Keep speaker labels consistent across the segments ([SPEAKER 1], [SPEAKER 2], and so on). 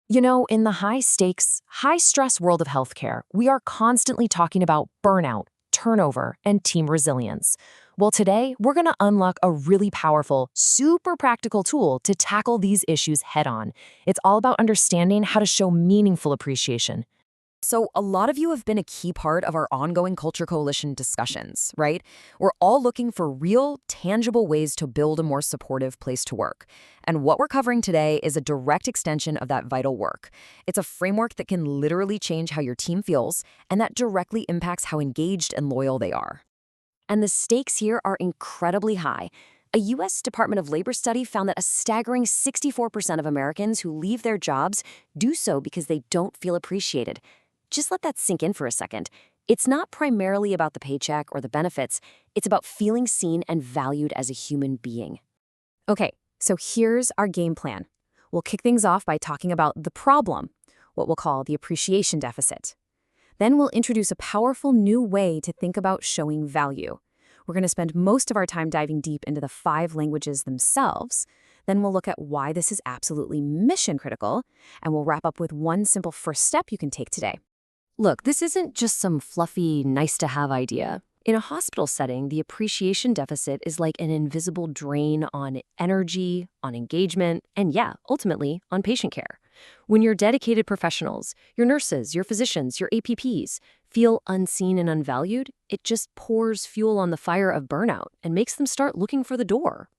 [SPEAKER 1] You know, in the high stakes, high stress world of healthcare, we are constantly talking about burnout, turnover, and team resilience. Well, today, we're going to unlock a really powerful, super practical tool to tackle these issues head on. It's all about understanding how to show meaningful appreciation. So, a lot of you have been a key part of our ongoing Culture Coalition discussions, right? We're all looking for real, tangible ways to build a more supportive place to work. And what we're covering today is a direct extension of that vital work. It's a framework that can literally change how your team feels, and that directly impacts how engaged and loyal they are. And the stakes here are incredibly high. A U.S. Department of Labor study found that a staggering 64% of Americans who leave their jobs do so because they don't feel appreciated. Just let that sink in for a second. It's not primarily about the paycheck or the benefits. It's about feeling seen and valued as a human being. Okay, so here's our game plan. We'll kick things off by talking about the problem, what we'll call the appreciation deficit. Then we'll introduce a powerful new way to think about showing value. We're going to spend most of our time diving deep into the 5 languages themselves. Then we'll look at why this is absolutely mission critical, and we'll wrap up with one simple first step you can take today. Look, this isn't just some fluffy, nice-to-have idea. In a hospital setting, the appreciation deficit is like an invisible drain on energy, on engagement, and yeah, ultimately, on patient care. When your dedicated professionals, your nurses, your physicians, your APPs, feel unseen and unvalued, it just pours fuel on the fire of burnout and makes them start looking for the door.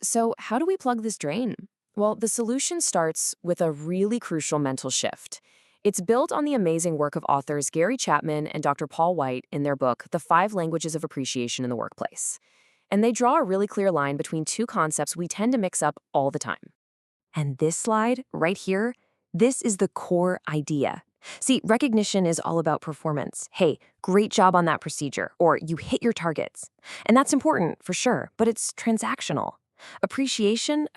[SPEAKER 1] So how do we plug this drain? Well, the solution starts with a really crucial mental shift. It's built on the amazing work of authors Gary Chapman and Dr. Paul White in their book, The 5 Languages of Appreciation in the Workplace. And they draw a really clear line between 2 concepts we tend to mix up all the time. And this slide, right here, this is the core idea. See, recognition is all about performance. Hey, great job on that procedure, or you hit your targets. And that's important, for sure, but it's transactional. Appreciation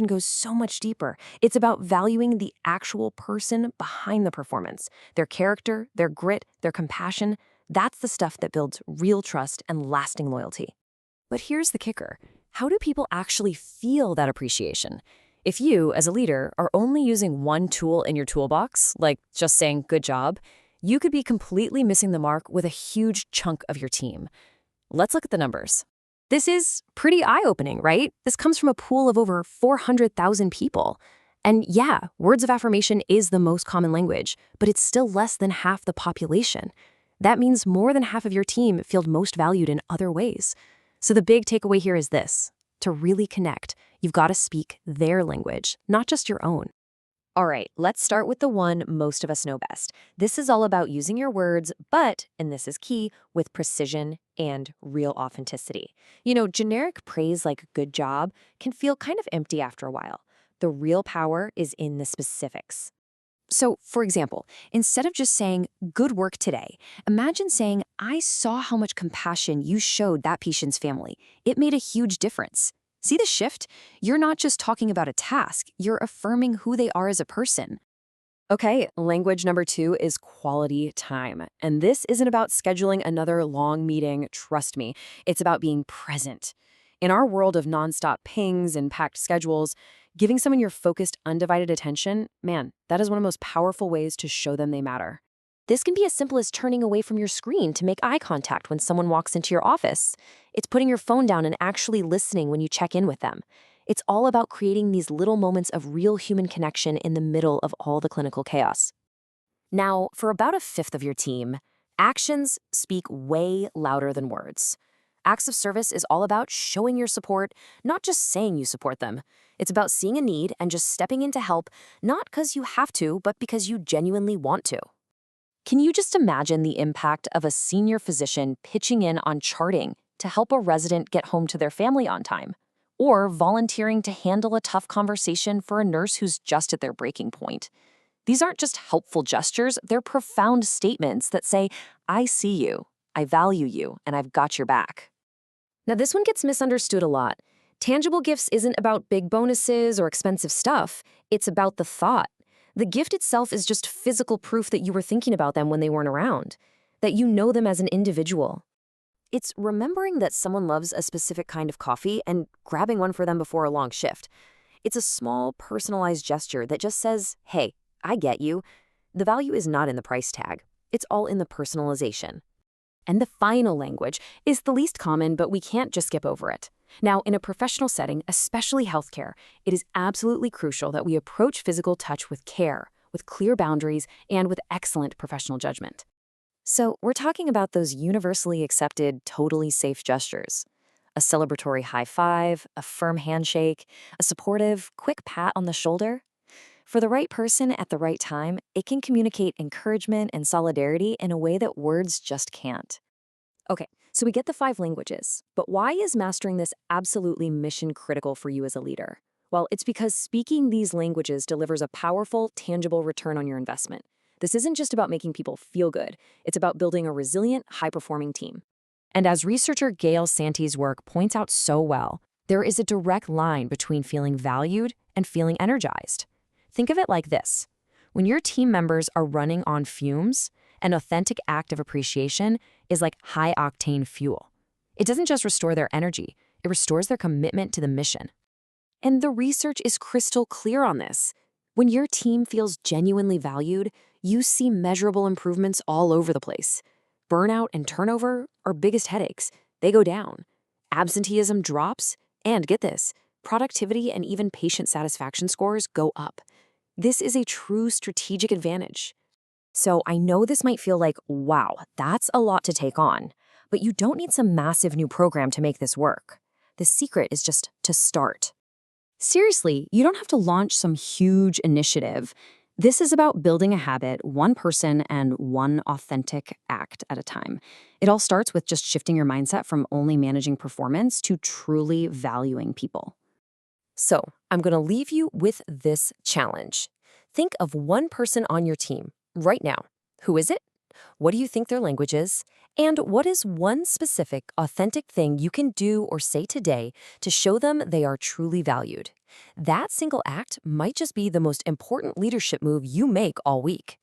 [SPEAKER 1] goes so much deeper. It's about valuing the actual person behind the performance, their character, their grit, their compassion. That's the stuff that builds real trust and lasting loyalty. But here's the kicker. How do people actually feel that appreciation? If you, as a leader, are only using one tool in your toolbox, like just saying good job, you could be completely missing the mark with a huge chunk of your team. Let's look at the numbers. This is pretty eye-opening, right? This comes from a pool of over 400,000 people. And yeah, words of affirmation is the most common language, but it's still less than half the population. That means more than half of your team feel most valued in other ways. So the big takeaway here is this. To really connect, you've got to speak their language, not just your own. All right, let's start with the one most of us know best. This is all about using your words, but, and this is key, with precision and real authenticity. You know, generic praise like good job can feel kind of empty after a while. The real power is in the specifics. So, for example, instead of just saying, good work today, imagine saying, I saw how much compassion you showed that patient's family. It made a huge difference. See the shift? You're not just talking about a task, you're affirming who they are as a person. Okay, language number 2 is quality time. And this isn't about scheduling another long meeting, trust me. It's about being present. In our world of nonstop pings and packed schedules, giving someone your focused, undivided attention, man, that is one of the most powerful ways to show them they matter. This can be as simple as turning away from your screen to make eye contact when someone walks into your office. It's putting your phone down and actually listening when you check in with them. It's all about creating these little moments of real human connection in the middle of all the clinical chaos. Now, for about a fifth of your team, actions speak way louder than words. Acts of service is all about showing your support, not just saying you support them. It's about seeing a need and just stepping in to help, not because you have to, but because you genuinely want to. Can you just imagine the impact of a senior physician pitching in on charting to help a resident get home to their family on time? Or volunteering to handle a tough conversation for a nurse who's just at their breaking point? These aren't just helpful gestures, they're profound statements that say, I see you, I value you, and I've got your back. Now, this one gets misunderstood a lot. Tangible gifts isn't about big bonuses or expensive stuff, it's about the thought. The gift itself is just physical proof that you were thinking about them when they weren't around, that you know them as an individual. It's remembering that someone loves a specific kind of coffee and grabbing one for them before a long shift. It's a small, personalized gesture that just says, hey, I get you. The value is not in the price tag. It's all in the personalization. And the final language is the least common, but we can't just skip over it. Now, in a professional setting, especially healthcare, it is absolutely crucial that we approach physical touch with care, with clear boundaries, and with excellent professional judgment. So, we're talking about those universally accepted, totally safe gestures. A celebratory high five, a firm handshake, a supportive, quick pat on the shoulder. For the right person at the right time, it can communicate encouragement and solidarity in a way that words just can't. Okay, so we get the 5 languages, but why is mastering this absolutely mission critical for you as a leader? Well, it's because speaking these languages delivers a powerful, tangible return on your investment. This isn't just about making people feel good, it's about building a resilient, high-performing team. And as researcher Gail Sante's work points out so well, there is a direct line between feeling valued and feeling energized. Think of it like this. When your team members are running on fumes, an authentic act of appreciation is like high-octane fuel. It doesn't just restore their energy, it restores their commitment to the mission. And the research is crystal clear on this. When your team feels genuinely valued, you see measurable improvements all over the place. Burnout and turnover are biggest headaches. They go down. Absenteeism drops, and get this, productivity and even patient satisfaction scores go up. This is a true strategic advantage. So I know this might feel like, wow, that's a lot to take on, but you don't need some massive new program to make this work. The secret is just to start. Seriously, you don't have to launch some huge initiative. This is about building a habit, one person and one authentic act at a time. It all starts with just shifting your mindset from only managing performance to truly valuing people. So, I'm going to leave you with this challenge. Think of one person on your team right now. Who is it? What do you think their language is? And what is one specific, authentic thing you can do or say today to show them they are truly valued? That single act might just be the most important leadership move you make all week.